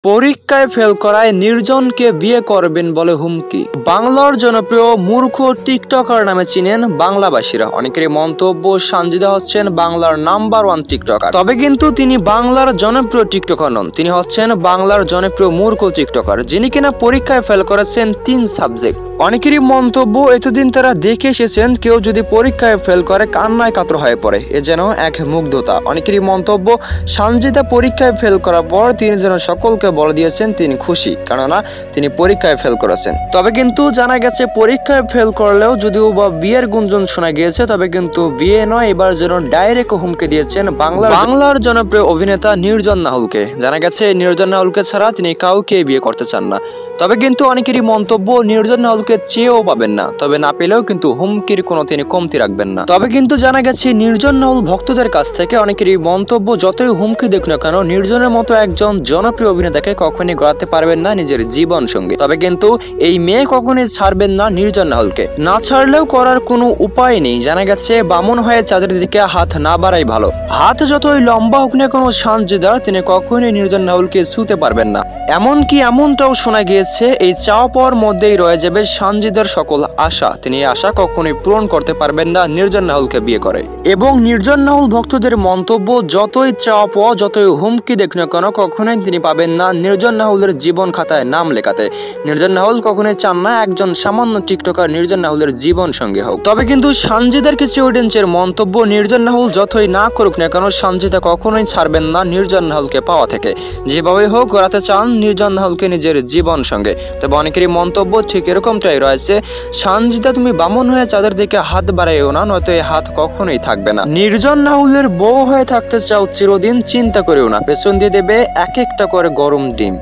পরীক্ষায় ফেল করায় নির্জনকে বিয়ে করবেন বলে হুমকি। বাংলার জনপ্রিয় মূর্খ টিকটকার নামে চিনেন বাংলাবাসীরা। অনেকেরই মন্তব্য, সানজিদা হচ্ছেন বাংলার নাম্বার 1 টিকটকার। তবে কিন্তু তিনি বাংলার জনপ্রিয় টিকটকার নন, তিনি হচ্ছেন বাংলার জনপ্রিয় মূর্খ টিকটকার, যিনি কিনা পরীক্ষায় ফেল করেছেন 3 সাবজেক্ট। অনেকেরই মন্তব্য, এতদিন তারা দেখে এসেছেন কেউ যদি পরীক্ষায় ফেল করে কান্নায় কাতর হয়ে পড়ে, এ যেন এক মুগ্ধতা। অনেকেরই মন্তব্য, সানজিদা পরীক্ষায় ফেল করার পর তিনি যেন সকলকে বলে দিয়েছেন তিনি খুশি, কেননা তিনি পরীক্ষায় ফেল করেছেন। তবে কিন্তু জানা গেছে পরীক্ষায় ফেল করলেও যদিও বা বিয়ের গুঞ্জন শোনা গিয়েছে, তবে কিন্তু বিয়ে নয়, এবার যেন ডাইরেক্ট হুমকি দিয়েছেন বাংলার জনপ্রিয় অভিনেতা নির্জন নাহুলকে। জানা গেছে নির্জন নাহুলকে ছাড়া তিনি কাউকে বিয়ে করতে চান না। তবে কিন্তু অনেকেরই মন্তব্য, নির্জন নাহুলকে চেয়েও পাবেন না, তবে না পেলেও কিন্তু হুমকির কোনো তিনি কমতি রাখবেন না। তবে কিন্তু জানা গেছে নির্জন নাহুল ভক্তদের কাছ থেকে অনেকেরই মন্তব্য, যতই হুমকি দেখ না কেন নির্জনের মতো একজন জনপ্রিয় অভিনেতাকে কখনই গড়াতে পারবেন না নিজের জীবন সঙ্গে। তবে কিন্তু এই মেয়ে কখনই ছাড়বেন না নির্জন নাহুলকে, না ছাড়লেও করার কোনো উপায় নেই। জানা গেছে বামন হয়ে চাঁদের দিকে হাত না বাড়াই ভালো। হাত যতই লম্বা হোক না কোনো সানজিদার, তিনি কখনই নির্জন নাহুলকে ছুঁতে পারবেন না। এমনটাও শোনা গিয়েছে এই চাওয়া পাওয়ার মধ্যেই রয়ে যাবে সানজিদার সকল আশা। তিনি এই আশা কখনোই পূরণ করতে পারবেন না নির্জন নাহুলকে বিয়ে করে। এবং নির্জন নাহুল ভক্তদের মন্তব্য, যতই চাওয়া পাওয়া, যতই হুমকি দেখ না কেন কখনোই তিনি পাবেন না নির্জন নাহুলের জীবন খাতায় নাম লেখাতে। নির্জন নাহুল কখনোই চান না একজন সামান্য টিকটকার নির্জন নাহুলের জীবন সঙ্গে হোক। তবে কিন্তু সানজিদার কিছু অডিয়েন্সের মন্তব্য, নির্জন নাহুল যতই না করুক না কেন সানজিদা কখনোই ছাড়বেন না নির্জন নাহুলকে পাওয়া থেকে। যেভাবে হোক গড়াতে চান নির্জন নাহুলকে নিজের জীবন সঙ্গে। তবে অনেকেরই মন্তব্য ঠিক এরকমটাই রয়েছে, সানজিদা তুমি বামন হয়ে চাঁদের দিকে হাত বাড়াইও না, নয়তো এই হাত কখনোই থাকবে না। নির্জন নাহুলের বউ হয়ে থাকতে চাও চিরদিন, চিন্তা করেও না, পেছন দিয়ে দেবে এক একটা করে গরম ডিম।